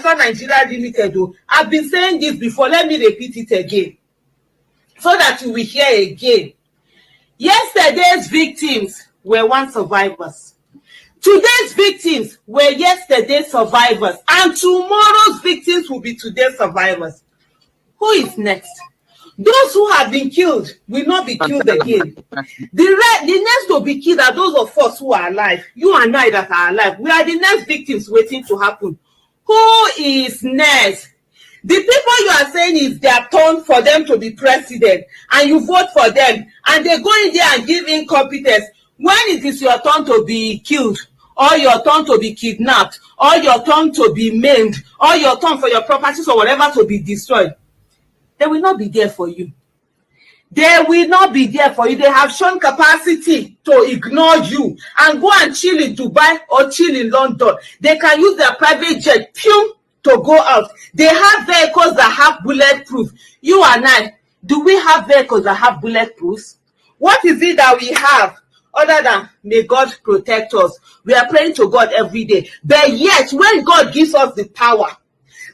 Python Nigeria Limited. I've been saying this before. Let me repeat it again, so that you will hear again. Yesterday's victims were once survivors. Today's victims were yesterday's survivors. And tomorrow's victims will be today's survivors. Who is next? Those who have been killed will not be killed again. The next to be killed are those of us who are alive. You and I that are alive. We are the next victims waiting to happen. Who is next? The people you are saying is their turn for them to be president, and you vote for them, and they go in there and give incompetence. When it is your turn to be killed, or your turn to be kidnapped, or your turn to be maimed, or your turn for your properties or whatever to be destroyed, they will not be there for you. They will not be there for you. They have shown capacity to ignore you and go and chill in Dubai or chill in London. They can use their private jet to go out. They have vehicles that have bulletproof. You and I, do we have vehicles that have bulletproofs? What is it that we have other than may God protect us? We are praying to God every day. But yet, when God gives us the power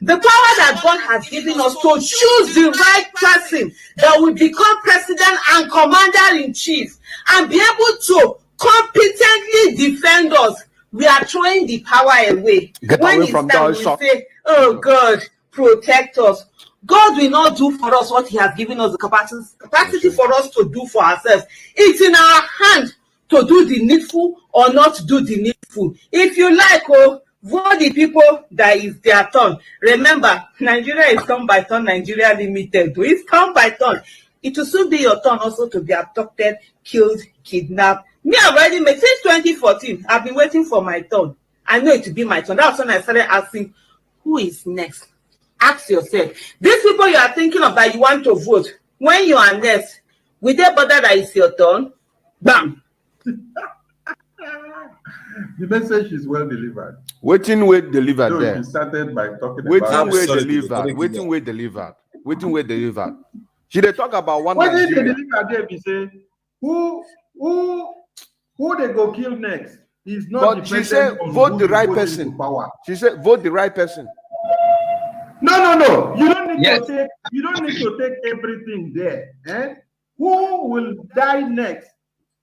that God has given us to choose the right person that will become president and commander-in-chief and be able to competently defend us, we are throwing the power away. When it's time, we say, oh God, protect us. God will not do for us what he has given us the capacity for us to do for ourselves. It's in our hand to do the needful or not do the needful. If you like, vote the people that is their turn. Remember, Nigeria is turn by turn, Nigeria Limited. It's turn by turn. It will soon be your turn also to be abducted, killed, kidnapped. Me, I've already made since 2014. I've been waiting for my turn. I know it to be my turn. That's when I started asking, who is next? Ask yourself. These people you are thinking of that you want to vote, when you are next, will they bother that it's your turn? Bam! The message is well delivered. Waiting, wait, delivered so there. You started by talking waiting, about... Wait, delivered. Waiting, wait, delivered. Waiting, wait, delivered. Should they talk about one What Nigeria? If they deliver there, we say, who they go kill next? Is not. But she said, vote the right person. She said, vote the right person. No. You don't need to take. You don't need to take everything there. Who will die next?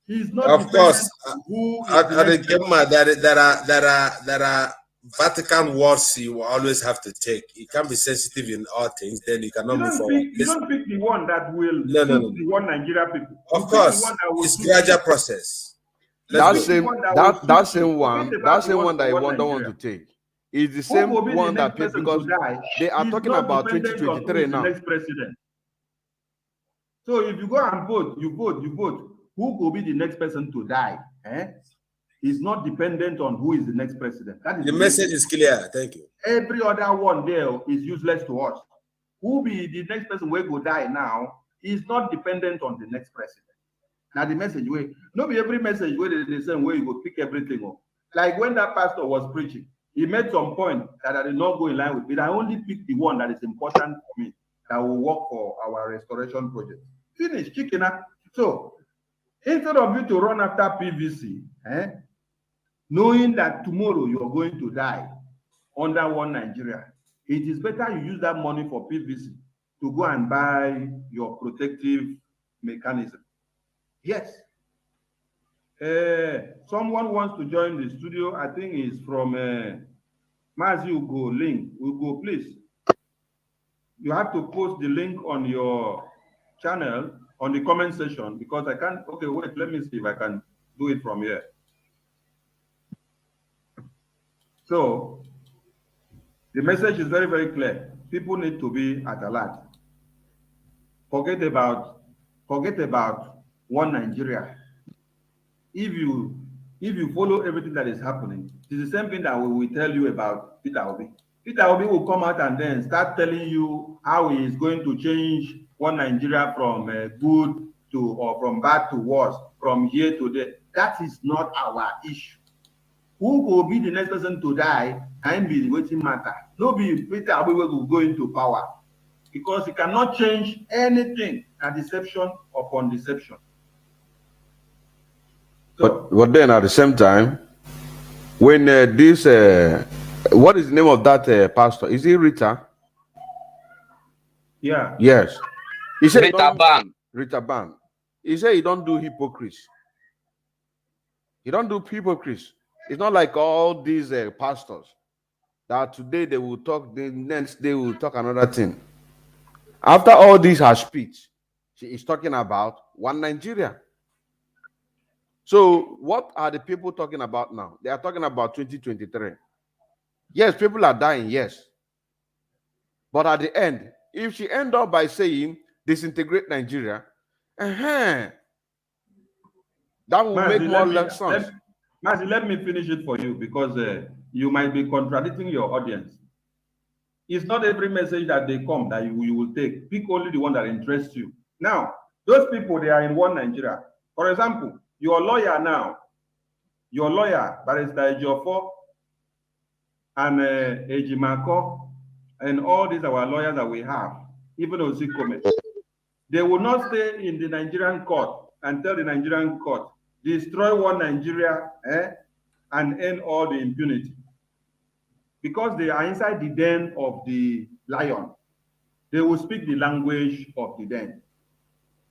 He's not. Of course. Who there are Vatican words you will always have to take. You can't be sensitive in all things. Then you cannot move forward. You don't pick the one that will. No. The one Nigeria people. Of course, it's gradual process. That same one that you don't want to take is the same one that people, because they are talking about 2023 now. Next president. So if you go and vote, you vote. Who will be the next person to die? Is not dependent on who is the next president. That is the message is clear. Thank you. Every other one there is useless to us. Who be the next person will go die now is not dependent on the next president. Now the message way, not be every message where they the same way you go pick everything up. Like when that pastor was preaching, he made some point that I did not go in line with, but I only picked the one that is important for me that will work for our restoration project. Finish, chicken up. So instead of you to run after PVC, knowing that tomorrow you are going to die under one Nigeria, it is better you use that money for PVC to go and buy your protective mechanism. Yes. Someone wants to join the studio. I think it's from Mazi Ugo link. Ugo, please. You have to post the link on your channel on the comment section because I can't. Okay, wait. Let me see if I can do it from here. So the message is very, very clear. People need to be at alert. Forget about one Nigeria. If you follow everything that is happening, it's the same thing that we will tell you about Peter Obi. Peter Obi will come out and then start telling you how he is going to change one Nigeria from good to or from bad to worse, from here to there. That is not our issue. Who will be the next person to die and be the waiting matter? No be Peter Obi will go into power because he cannot change anything. A deception upon deception. So, but then at the same time, when this What is the name of that pastor? Is he Rita? Yeah. Yes. He said Rita Ban. Rita Ban. He said he don't do hypocrisy. He don't do hypocrisy. It's not like all these pastors that today they will talk, the next day will talk another thing. After all this her speech, she is talking about one Nigeria. So what are the people talking about now? They are talking about 2023. Yes, people are dying, yes. But at the end, if she end up by saying disintegrate Nigeria, that will make more sense. Mazi, let me finish it for you because you might be contradicting your audience. It's not every message that they come that you will take. Pick only the one that interests you. Now, those people, they are in one Nigeria. For example, your lawyer now, Barrister Ejiofor and Ejimako, and all these our lawyers that we have, even Osikome, they will not stay in the Nigerian court and tell the Nigerian court, destroy one Nigeria and end all the impunity. Because they are inside the den of the lion, they will speak the language of the den.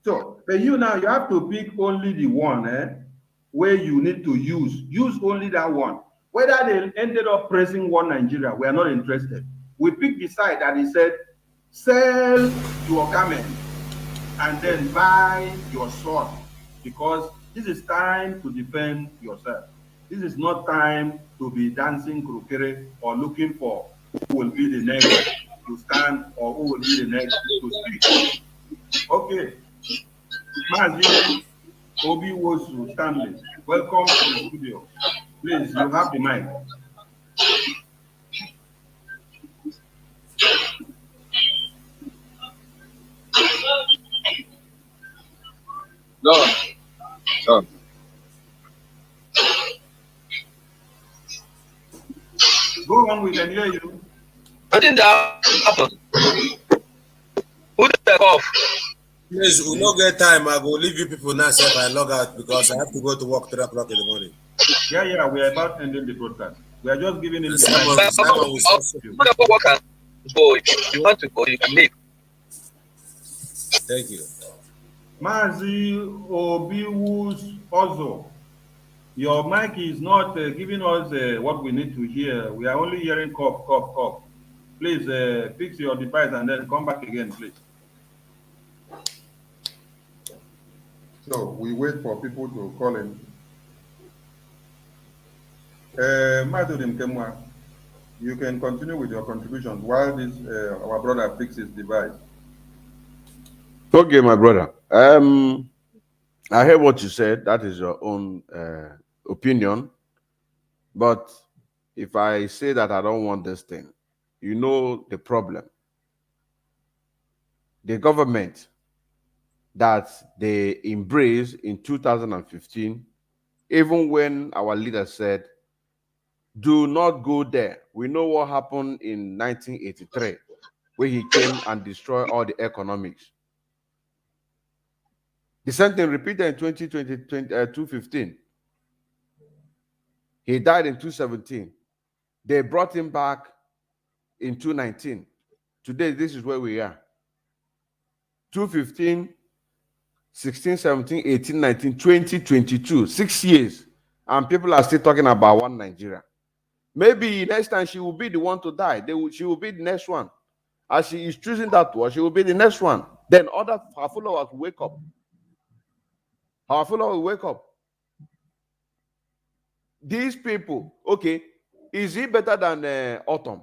So, but you now, you have to pick only the one where you need to use. Use only that one. Whether they ended up pressing one Nigeria, we are not interested. We pick the side that he said, sell your garment and then buy your sword, because this is time to defend yourself. This is not time to be dancing krokere or looking for who will be the next to stand or who will be the next to speak. Okay. Mazi Obi Wosu Stanley, welcome to the studio. Please, you have the mic. No. No. Go on, we can hear you. I think that happened. Who the off? Please, we don't get time. I will leave you people now, so if I log out because I have to go to work 3 o'clock in the morning. Yeah, we are about ending the broadcast. We are just giving him Simon will go. If you want to go, you can leave. Thank you. Mazi Obiwus Ozo, your mic is not giving us what we need to hear. We are only hearing cough, cough, cough. Please fix your device and then come back again, please. So we wait for people to call in. Madurim Kemwa, you can continue with your contributions while this our brother fixes his device. Okay, my brother. I heard what you said. That is your own opinion. But if I say that I don't want this thing, you know the problem. The government that they embraced in 2015, even when our leader said, do not go there. We know what happened in 1983, where he came and destroyed all the economics. The same thing repeated in 2015. He died in 2017. They brought him back in 2019. Today, this is where we are. 2015, 16, 17, 18, 19, 20, 22, 6 years. And people are still talking about one Nigeria. Maybe next time she will be the one to die. She will be the next one. As she is choosing that one, she will be the next one. Then her followers will wake up. Our followers will wake up. These people, okay, is he better than Autumn?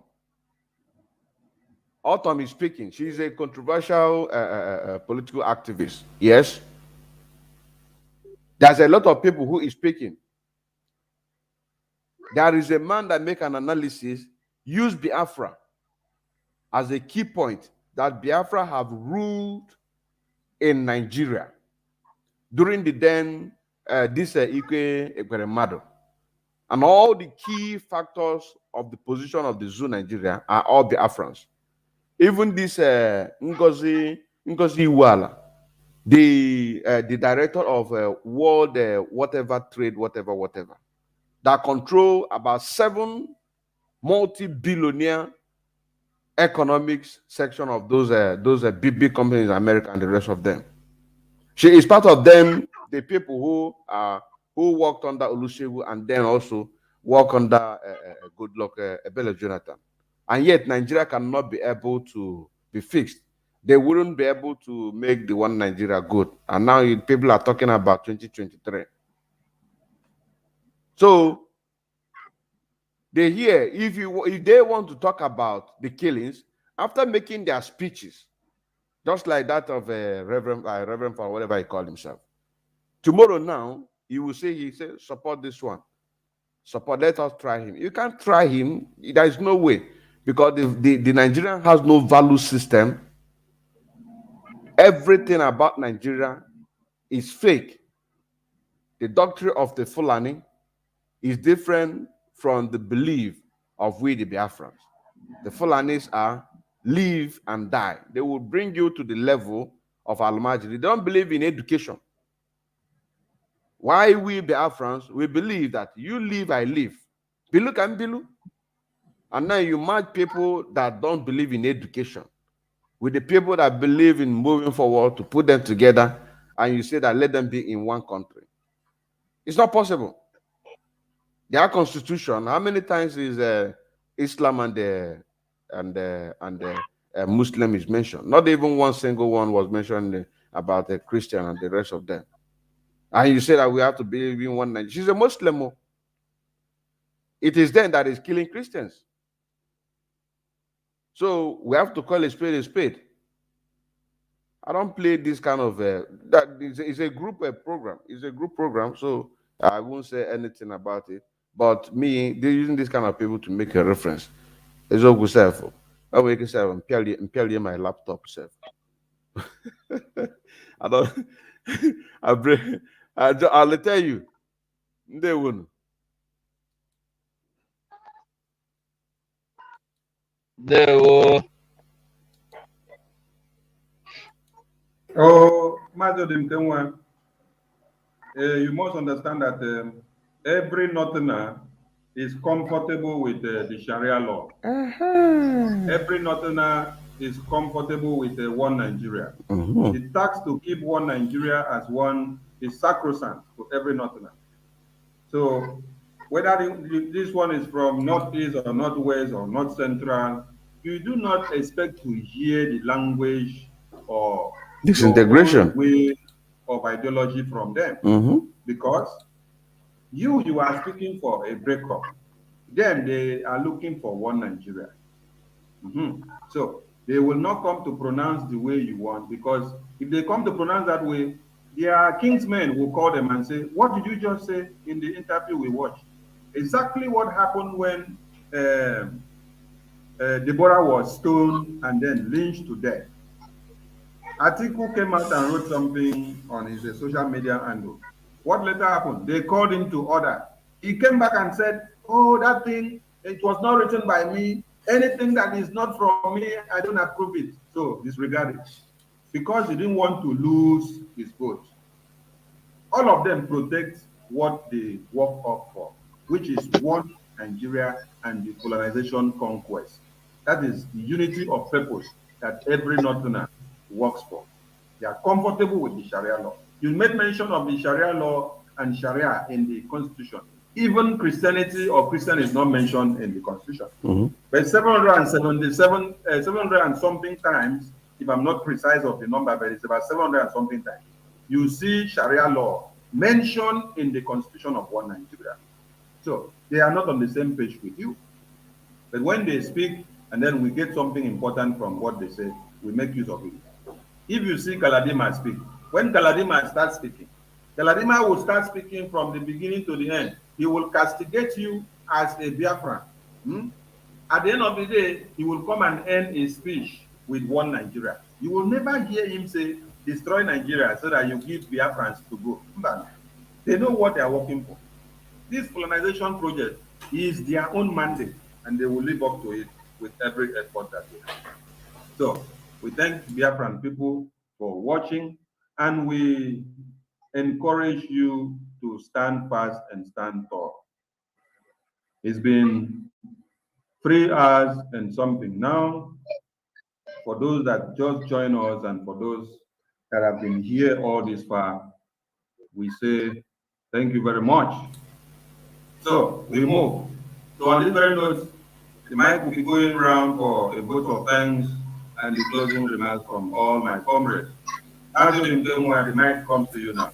Autumn is speaking. She's a controversial political activist. Yes. There's a lot of people who is speaking. There is a man that make an analysis, use Biafra as a key point, that Biafra have ruled in Nigeria during the then Ike Ekweremadu. And all the key factors of the position of the Zoo Nigeria are all Biafrans. Even this Ngozi Iweala, the director of World whatever trade, whatever, that control about 7 multi-billionaire economics section of those big companies in America and the rest of them. She is part of them, the people who worked under Olusegun and then also work under Goodluck Ebele Jonathan. And yet Nigeria cannot be able to be fixed. They wouldn't be able to make the one Nigeria good. And now people are talking about 2023. So they hear, if they want to talk about the killings, after making their speeches, just like that of Reverend or whatever he called himself, tomorrow now, he will say, support this one. Support, let us try him. You can't try him. There is no way. Because the Nigerian has no value system. Everything about Nigeria is fake. The doctrine of the Fulani is different from the belief of we the Biafrans. The Fulanis are live and die. They will bring you to the level of Almajiri. They don't believe in education. Why we Biafrans, we believe that you live, I live. Bilu can Bilu. And now you match people that don't believe in education with the people that believe in moving forward to put them together, and you say that let them be in one country. It's not possible. Their constitution, how many times is Islam and Muslim is mentioned? Not even one single one was mentioned about the Christian and the rest of them. And you say that we have to believe in one Nigeria. She's a Muslim. It is then that is killing Christians. So we have to call a spade a spade. I don't play this kind of that is a group program. It's a group program, so I won't say anything about it. But me, they're using this kind of people to make a reference. It's all good self. I will say I'm purely my laptop self. I don't. I'll tell you. They won't. Oh, Massacerd, you must understand that every Northerner is comfortable with the Sharia law. Every Northerner is comfortable with one Nigeria. The tax to keep one Nigeria as one is sacrosanct to every Northerner. So whether this one is from Northeast or Northwest or North Central, you do not expect to hear the language or disintegration way of ideology from them, because you are speaking for a breakup. Then they are looking for one Nigeria. So they will not come to pronounce the way you want, because if they come to pronounce that way, their kingsmen will call them and say, what did you just say in the interview we watched? Exactly what happened when Deborah was stoned and then lynched to death. Atiku came out and wrote something on his social media handle. What later happened? They called him to order. He came back and said, oh, that thing, it was not written by me. Anything that is not from me, I don't approve it. So disregard it. Because he didn't want to lose his vote. All of them protect what they work up for, which is one Nigeria and the colonization conquest. That is the unity of purpose that every Northerner works for. They are comfortable with the Sharia law. You made mention of the Sharia law and Sharia in the Constitution. Even Christianity or Christian is not mentioned in the Constitution. But 777, 700 and something times, if I'm not precise of the number, but it's about 700 and something times, you see Sharia law mentioned in the Constitution of one Nigeria. So they are not on the same page with you. But when they speak, and then we get something important from what they say, we make use of it. If you see Galadima speak, when Galadima starts speaking, Galadima will start speaking from the beginning to the end. He will castigate you as a Biafran. At the end of the day, he will come and end his speech with one Nigeria. You will never hear him say, destroy Nigeria so that you give Biafrans to go. They know what they are working for. This colonization project is their own mandate, and they will live up to it with every effort that they have. So we thank Biafran people for watching, and we encourage you to stand fast and stand tall. It's been 3 hours and something now. For those that just join us and for those that have been here all this far, we say thank you very much. So we move. So on this very note, the mic will be going around for a vote of thanks and the closing remarks from all my comrades. The mic comes to you now.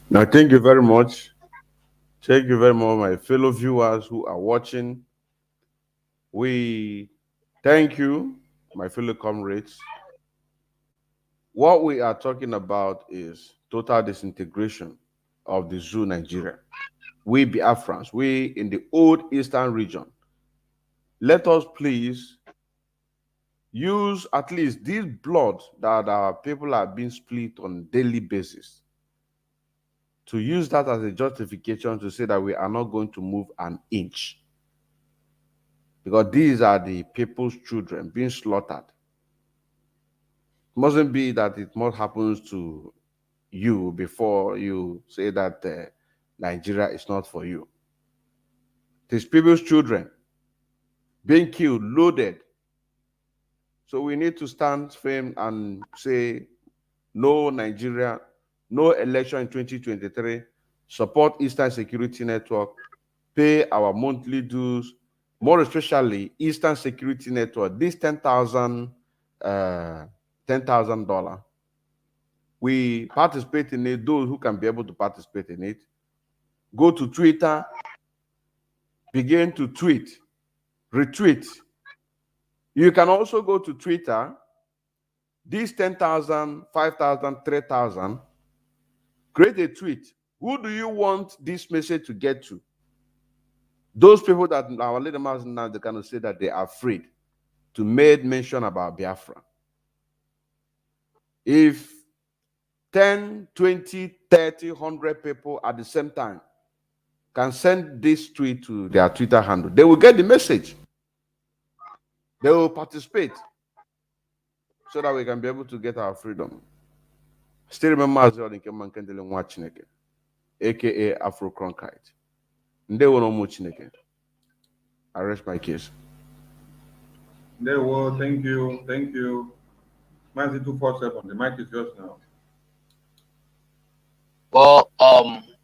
Now, thank you very much. Thank you very much, my fellow viewers who are watching. We thank you, my fellow comrades. What we are talking about is total disintegration of the zoo Nigeria. We Biafrans, we in the old eastern region, let us please use at least this blood that our people are being split on a daily basis to use that as a justification to say that we are not going to move an inch. Because these are the people's children being slaughtered. It mustn't be that it must happen to you before you say that Nigeria is not for you. These people's children being killed, loaded. So we need to stand firm and say, no Nigeria, no election in 2023, support Eastern Security Network, pay our monthly dues, more especially Eastern Security Network, this $10,000. We participate in it, those who can be able to participate in it. Go to Twitter, begin to tweet, retweet. You can also go to Twitter, these 10,000, 5,000, 3,000, create a tweet. Who do you want this message to get to? Those people that our leaders now, they kind of say that they are afraid to make mention about Biafra. If 10, 20, 30, 100 people at the same time can send this tweet to their Twitter handle, they will get the message. They will participate so that we can be able to get our freedom. Still remember Massacerd in Keman Kendele Chineke, aka Afro Cronkite. Nde wono mu Chineke. I rest my case. Thank you. Thank you. Manzi 247, the mic is yours now. Well,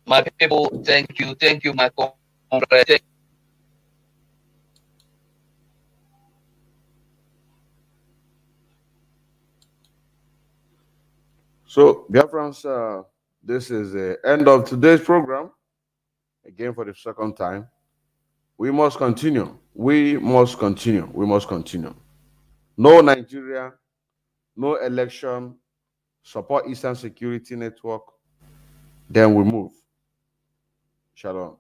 my people, thank you, my comrade. So, Biafrans, this is the end of today's program. Again, for the second time, we must continue. We must continue. We must continue. No Nigeria, no election, support Eastern Security Network, then we move. Shalom.